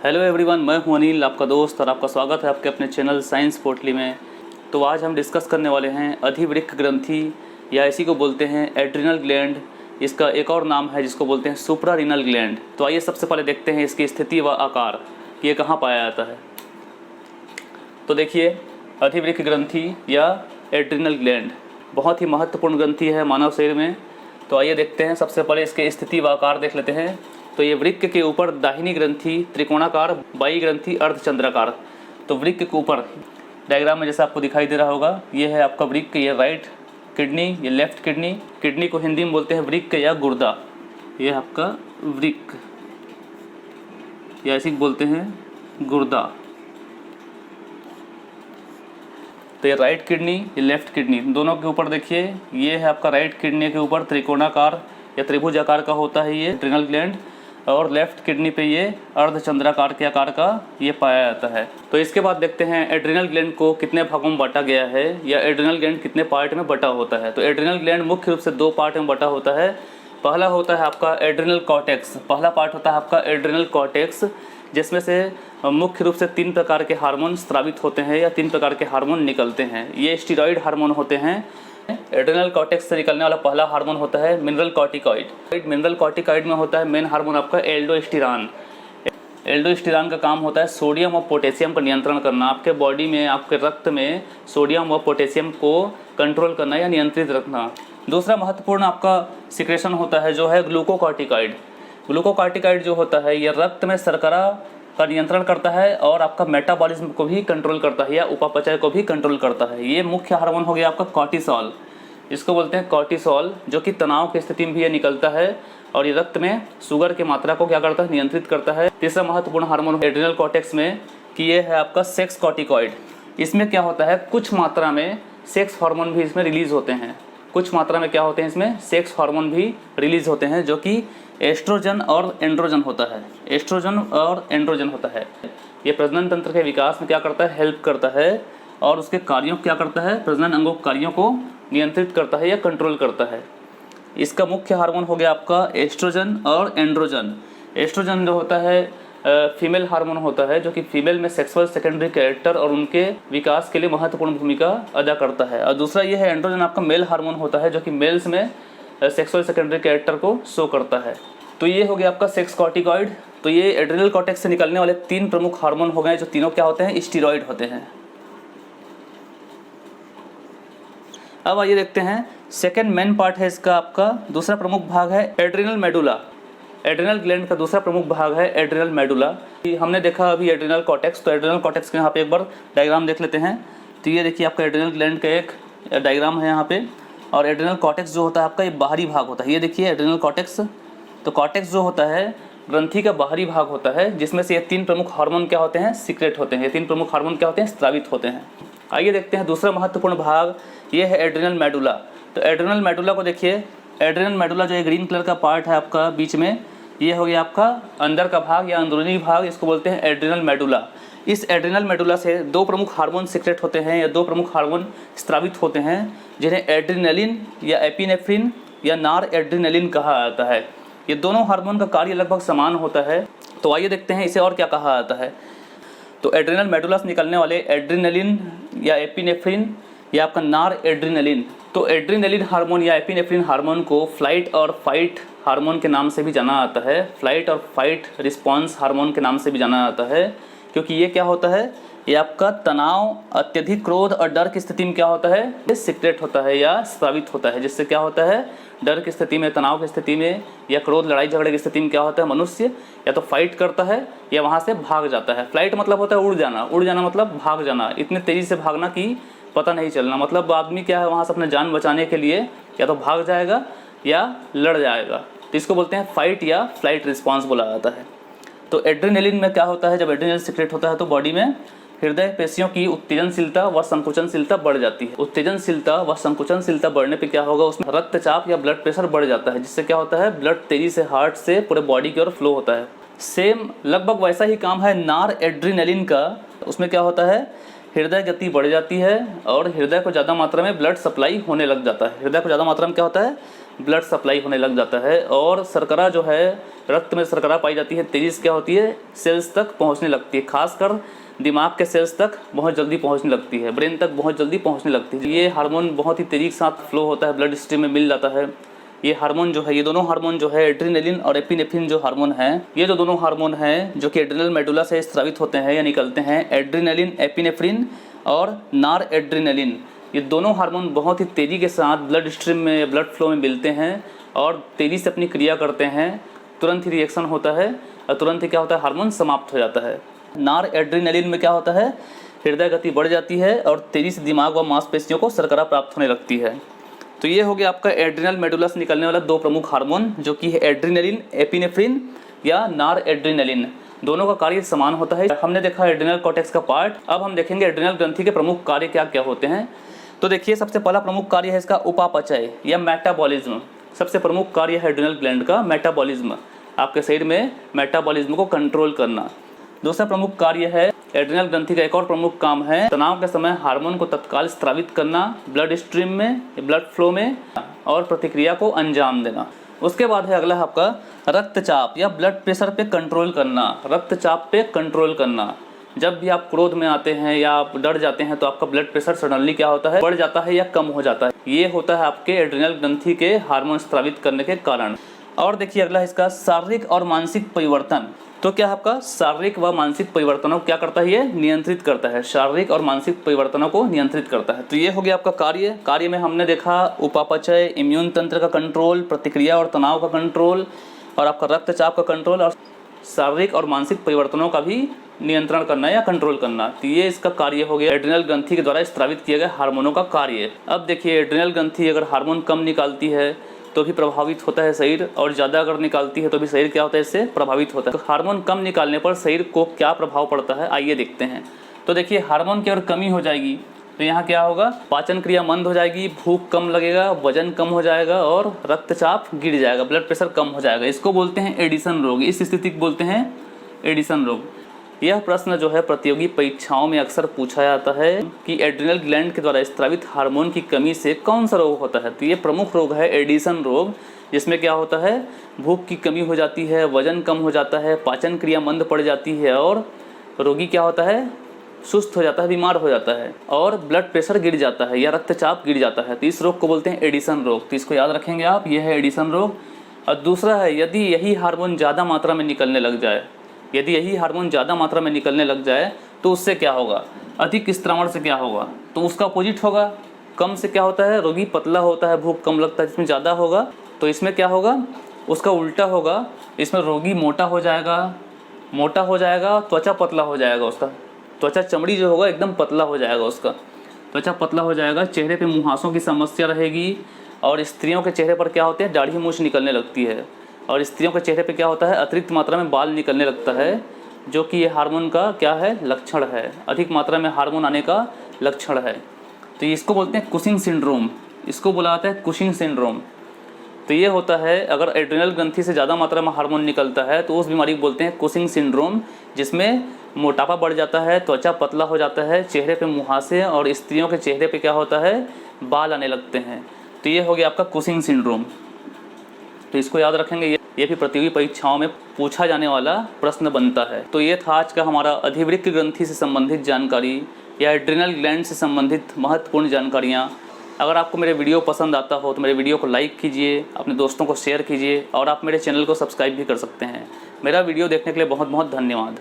Hello everyone, मैं हूं अनिल, आपका दोस्त, और आपका स्वागत है आपके अपने चैनल साइंस पोर्टली में। तो आज हम डिस्कस करने वाले हैं अधिवृक्क ग्रंथि, या इसी को बोलते हैं एड्रिनल ग्लैंड। इसका एक और नाम है जिसको बोलते हैं सुप्रारीनल ग्लैंड। तो आइए सबसे पहले देखते हैं इसकी स्थिति व आकार, कि ये कहाँ पाया जाता है। तो देखिए, अधिवृक्क ग्रंथि या एड्रिनल ग्लैंड बहुत ही महत्वपूर्ण ग्रंथि है मानव शरीर में। तो आइए देखते हैं, सबसे पहले इसके स्थिति व आकार देख लेते हैं। तो ये वृक्क के ऊपर दाहिनी ग्रंथि त्रिकोणाकार, बाई ग्रंथि अर्धचंद्राकार। तो वृक्क के ऊपर डायग्राम में जैसा आपको दिखाई दे रहा होगा, ये है आपका वृक्क, ये राइट किडनी, ये लेफ्ट किडनी। किडनी को हिंदी में बोलते हैं वृक्क या गुर्दा। ये आपका वृक्क या इसी को बोलते हैं गुर्दा। तो ये राइट किडनी, ये लेफ्ट किडनी, दोनों के ऊपर देखिए, ये है आपका राइट किडनी के ऊपर त्रिकोणाकार या त्रिभुज आकार का होता है ये एड्रिनल ग्लैंड, और लेफ्ट किडनी पे ये अर्धचंद्राकार के आकार का ये पाया जाता है। तो इसके बाद देखते हैं एड्रिनल ग्लैंड को कितने भागों में बांटा गया है, या एड्रिनल ग्लैंड कितने पार्ट में बटा होता है। तो एड्रिनल ग्लैंड मुख्य रूप से दो पार्ट में बटा होता है। पहला होता है आपका एड्रिनल कॉर्टेक्स। पहला पार्ट होता है आपका एड्रिनल कॉर्टेक्स, जिसमें से मुख्य रूप से 3 प्रकार के हार्मोन स्रावित होते हैं या 3 प्रकार के हार्मोन निकलते हैं। ये स्टीरॉयड हार्मोन होते हैं। एड्रिनल कॉर्टेक्स से निकलने वाला पहला हार्मोन होता है मिनरल कॉर्टिकॉइड। मिनरल कॉर्टिकॉइड में होता है मेन हार्मोन आपका एल्डोस्टेरॉन। एल्डोस्टेरॉन का काम होता है सोडियम और पोटेशियम का नियंत्रण करना। आपके बॉडी में, आपके रक्त में सोडियम और पोटेशियम को कंट्रोल करना या नियंत्रित रखना। दूसरा महत्वपूर्ण आपका सिक्रेशन होता है जो है ग्लूकोकॉर्टिकॉइड। ग्लूकोकॉर्टिकॉइड जो होता है ये रक्त में शर्करा का नियंत्रण करता है और आपका मेटाबॉलिज्म को भी कंट्रोल करता है या उपापचय को भी कंट्रोल करता है। ये मुख्य हार्मोन हो गया आपका कॉर्टिसोल। इसको बोलते हैं कॉर्टिसोल, जो कि तनाव की स्थिति में भी ये निकलता है और ये रक्त में शुगर की मात्रा को क्या करता है, नियंत्रित करता है। तीसरा महत्वपूर्ण हार्मोन एड्रिनल कॉर्टेक्स में कि ये है आपका सेक्स कॉर्टिकॉइड। इसमें क्या होता है, कुछ मात्रा में सेक्स हार्मोन भी इसमें रिलीज होते हैं। कुछ मात्रा में क्या होते हैं, इसमें सेक्स हार्मोन भी रिलीज होते हैं, जो कि एस्ट्रोजन और एंड्रोजन होता है। एस्ट्रोजन और एंड्रोजन होता है। ये प्रजनन तंत्र के विकास में क्या करता है, हेल्प करता है, और उसके कार्यों क्या करता है, प्रजनन अंगों के कार्यों को नियंत्रित करता है या कंट्रोल करता है। इसका मुख्य हार्मोन हो गया आपका एस्ट्रोजन और एंड्रोजन। एस्ट्रोजन जो होता है फीमेल हार्मोन होता है, जो कि फीमेल में सेक्सुअल सेकेंडरी कैरेक्टर और उनके विकास के लिए महत्वपूर्ण भूमिका अदा करता है। और दूसरा ये है एंड्रोजन, आपका मेल हार्मोन होता है, जो कि मेल्स में सेक्सुअल सेकेंडरी कैरेक्टर को शो करता है। तो ये हो गया आपका सेक्स कॉर्टिकॉइड। तो ये एड्रिनल कॉर्टेक्स से निकलने वाले 3 प्रमुख हार्मोन हो गए, जो तीनों क्या होते हैं, स्टीरॉयड होते हैं। अब आइए देखते हैं, सेकेंड मेन पार्ट है इसका, आपका दूसरा प्रमुख भाग है एड्रिनल मेडुला। एड्रिनल ग्लैंड का दूसरा प्रमुख भाग है एड्रिनल मेडुला। हमने देखा अभी एड्रिनल कॉर्टेक्स, तो एड्रिनल कॉर्टेक्स के यहाँ पे एक बार डायग्राम देख लेते हैं। तो ये देखिए आपका एड्रिनल ग्लैंड का एक डायग्राम है यहाँ पे, और एड्रिनल कॉर्टेक्स जो होता है आपका ये बाहरी भाग होता है। ये देखिए एड्रिनल कॉर्टेक्स। तो कॉर्टेक्स जो होता है ग्रंथि का बाहरी भाग होता है, जिसमें से ये 3 प्रमुख हार्मोन क्या होते हैं, सीक्रेट होते हैं। ये 3 प्रमुख हार्मोन क्या होते हैं, स्रावित होते हैं। आइए देखते हैं दूसरा महत्वपूर्ण भाग, ये है एड्रिनल मेडुला। तो एड्रिनल मेडुला को देखिए, एड्रिनल मेडुला जो ये ग्रीन कलर का पार्ट है आपका बीच में, ये हो गया आपका अंदर का भाग या अंदरूनी भाग, इसको बोलते हैं एड्रिनल मेडुला। इस एड्रिनल मेडुला से 2 प्रमुख हार्मोन सीक्रेट होते हैं या 2 प्रमुख हार्मोन स्रावित होते हैं, जिन्हें एड्रिनलिन या एपिनेफ्रिन या नॉर एड्रिनलिन कहा जाता है। ये दोनों हार्मोन का कार्य लगभग समान होता है। तो आइए देखते हैं इसे और क्या कहा जाता है। तो एड्रिनल मेडुला से निकलने वाले एड्रिनलिन या एपिनेफ्रिन या आपका नॉर एड्रिनलिन, तो एड्रिनलिन हार्मोन या एपिनेफ्रिन हार्मोन को फ्लाइट और फाइट हार्मोन के नाम से भी जाना जाता है। फ्लाइट और फाइट रिस्पॉन्स हार्मोन के नाम से भी जाना जाता है, क्योंकि ये क्या होता है, ये आपका तनाव, अत्यधिक क्रोध और डर की स्थिति में क्या होता है, ये सीक्रेट होता है या स्रावित होता है। जिससे क्या होता है, डर की स्थिति में, तनाव की स्थिति में या क्रोध, लड़ाई झगड़े की स्थिति में क्या होता है, मनुष्य या तो फाइट करता है या वहाँ से भाग जाता है। फ्लाइट मतलब होता है उड़ जाना, उड़ जाना मतलब भाग जाना, इतने तेज़ी से भागना कि पता नहीं चलना। मतलब आदमी क्या है, वहाँ से अपने जान बचाने के लिए या तो भाग जाएगा या लड़ जाएगा। तो इसको बोलते हैं फाइट या फ्लाइट रिस्पॉन्स बोला जाता है। तो एड्रिनलिन में क्या होता है, जब एड्रिनलिन सीक्रेट होता है तो बॉडी में हृदय पेशियों की उत्तेजनशीलता व संकुचनशीलता बढ़ जाती है। उत्तेजनशीलता व संकुचनशीलता बढ़ने पे क्या होगा, उसमें रक्तचाप या ब्लड प्रेशर बढ़ जाता है, जिससे क्या होता है, ब्लड तेजी से हार्ट से पूरे बॉडी की ओर फ्लो होता है। सेम लगभग वैसा ही काम है नॉर एड्रिनलिन का। उसमें क्या होता है, हृदय गति बढ़ जाती है और हृदय को ज़्यादा मात्रा में ब्लड सप्लाई होने लग जाता है। हृदय को ज़्यादा मात्रा में क्या होता है, ब्लड सप्लाई होने लग जाता है और शर्करा जो है, रक्त में शर्करा पाई जाती है, तेज़ी से क्या होती है, सेल्स तक पहुंचने लगती है, खासकर दिमाग के सेल्स तक बहुत जल्दी पहुंचने लगती है, ब्रेन तक बहुत जल्दी पहुंचने लगती है। ये हार्मोन बहुत ही तेज़ी के साथ फ्लो होता है, ब्लड स्ट्रीम में मिल जाता है। ये हार्मोन जो है, ये दोनों हार्मोन जो है एड्रेनलिन और एपिनेफ्रिन जो हार्मोन हैं, ये जो दोनों हार्मोन हैं जो कि एड्रिनल मेडुला से स्रावित होते हैं या निकलते हैं, एड्रेनलिन, एपिनेफ्रिन और नार एड्रेनलिन, ये दोनों हार्मोन बहुत ही तेज़ी के साथ ब्लड स्ट्रीम में, ब्लड फ्लो में मिलते हैं और तेज़ी से अपनी क्रिया करते हैं। तुरंत ही रिएक्शन होता है और तुरंत ही क्या होता है, हार्मोन समाप्त हो जाता है। नार एड्रेनलिन में क्या होता है, हृदय गति बढ़ जाती है और तेज़ी से दिमाग व मांसपेशियों को शर्करा प्राप्त होने लगती है। तो ये हो गया आपका एड्रिनल मेडुला से निकलने वाला दो प्रमुख हार्मोन, जो कि है एड्रेनलिन, एपिनेफ्रिन या नार एड्रेनलिन। दोनों का कार्य समान होता है। हमने देखा एड्रिनल कॉर्टेक्स का पार्ट, अब हम देखेंगे एड्रिनल ग्रंथि के प्रमुख कार्य क्या क्या होते हैं। तो देखिए, सबसे पहला प्रमुख कार्य है इसका उपापचय या मेटाबॉलिज्म। सबसे प्रमुख कार्य है एड्रिनल ग्लैंड का मेटाबॉलिज्म, आपके शरीर में मेटाबॉलिज्म को कंट्रोल करना। दूसरा प्रमुख कार्य है एड्रिनल ग्रंथि का, एक और प्रमुख काम है तनाव के समय हार्मोन को तत्काल स्रावित करना ब्लड स्ट्रीम में, ब्लड फ्लो में और प्रतिक्रिया को अंजाम देना। उसके बाद है अगला आपका रक्तचाप या ब्लड प्रेशर पे कंट्रोल करना। रक्तचाप पे कंट्रोल करना, जब भी आप क्रोध में आते हैं या आप डर जाते हैं तो आपका ब्लड प्रेशर सडनली क्या होता है, बढ़ जाता है या कम हो जाता है। ये होता है आपके एड्रिनल ग्रंथि के हार्मोन स्रावित करने के कारण। और देखिए अगला इसका शारीरिक और मानसिक परिवर्तन। तो क्या आपका शारीरिक व मानसिक परिवर्तनों को क्या करता है, ये नियंत्रित करता है। शारीरिक और मानसिक परिवर्तनों को नियंत्रित करता है। तो ये हो गया आपका कार्य। कार्य में हमने देखा उपापचय, इम्यून तंत्र का कंट्रोल, प्रतिक्रिया और तनाव का कंट्रोल और आपका रक्तचाप का कंट्रोल और शारीरिक और मानसिक परिवर्तनों का भी नियंत्रण करना या कंट्रोल करना। तो ये इसका कार्य हो गया एड्रिनल ग्रंथि के द्वारा स्रावित किए गए हार्मोनों का कार्य। अब देखिए, एड्रिनल ग्रंथि अगर हार्मोन कम निकालती है तो भी प्रभावित होता है शरीर, और ज़्यादा अगर निकालती है तो भी शरीर क्या होता है, इससे प्रभावित होता है। तो हार्मोन कम निकालने पर शरीर को क्या प्रभाव पड़ता है, आइए देखते हैं। तो देखिए, हार्मोन की अगर कमी हो जाएगी तो यहाँ क्या होगा, पाचन क्रिया मंद हो जाएगी, भूख कम लगेगा, वजन कम हो जाएगा और रक्तचाप गिर जाएगा, ब्लड प्रेशर कम हो जाएगा। इसको बोलते हैं एडिसन रोग। इस स्थिति को बोलते हैं एडिसन रोग। यह प्रश्न जो है प्रतियोगी परीक्षाओं में अक्सर पूछा जाता है कि एड्रिनल ग्लैंड के द्वारा स्रावित हार्मोन की कमी से कौन सा रोग होता है। तो ये प्रमुख रोग है एडिसन रोग, जिसमें क्या होता है, भूख की कमी हो जाती है, वजन कम हो जाता है, पाचन क्रिया मंद पड़ जाती है और रोगी क्या होता है, सुस्त हो जाता है, बीमार हो जाता है और ब्लड प्रेशर गिर जाता है या रक्तचाप गिर जाता है। तो इस रोग को बोलते हैं एडिसन रोग। तो इसको याद रखेंगे आप, यह है एडिसन रोग। और दूसरा है, यदि यही हार्मोन ज़्यादा मात्रा में निकलने लग जाए, यदि यही हार्मोन ज़्यादा मात्रा में निकलने लग जाए तो उससे क्या होगा, अधिक स्त्रावण से क्या होगा, तो उसका अपोजिट होगा। कम से क्या होता है, रोगी पतला होता है, भूख कम लगता है। जिसमें ज़्यादा होगा तो इसमें क्या होगा, उसका उल्टा होगा। इसमें रोगी मोटा हो जाएगा, मोटा हो जाएगा, त्वचा पतला हो जाएगा, उसका त्वचा चमड़ी जो होगा एकदम पतला हो जाएगा, उसका त्वचा पतला हो जाएगा, चेहरे पे मुहासों की समस्या रहेगी और स्त्रियों के चेहरे पर क्या होते हैं, दाढ़ी मूछ निकलने लगती है और स्त्रियों के चेहरे पे क्या होता है, अतिरिक्त मात्रा में बाल निकलने लगता है, जो कि ये हार्मोन का क्या है, लक्षण है। अधिक मात्रा में हार्मोन आने का लक्षण है। तो इसको बोलते हैं कुशिंग सिंड्रोम, इसको बोला जाता है कुशिंग सिंड्रोम। तो ये होता है, अगर एड्रिनल ग्रंथि से ज़्यादा मात्रा में हार्मोन निकलता है तो उस बीमारी को बोलते हैं कुशिंग सिंड्रोम, जिसमें मोटापा बढ़ जाता है, त्वचा पतला हो जाता है, चेहरे पे मुहासे और स्त्रियों के चेहरे पे क्या होता है, बाल आने लगते हैं। तो ये हो गया आपका कुशिंग सिंड्रोम। तो इसको याद रखेंगे, ये भी प्रतियोगी परीक्षाओं में पूछा जाने वाला प्रश्न बनता है। तो ये था आज का हमारा अधिवृक्क ग्रंथि से संबंधित जानकारी या एड्रिनल ग्लैंड से संबंधित महत्वपूर्ण जानकारियाँ। अगर आपको मेरे वीडियो पसंद आता हो तो मेरे वीडियो को लाइक कीजिए, अपने दोस्तों को शेयर कीजिए और आप मेरे चैनल को सब्सक्राइब भी कर सकते हैं। मेरा वीडियो देखने के लिए बहुत बहुत धन्यवाद।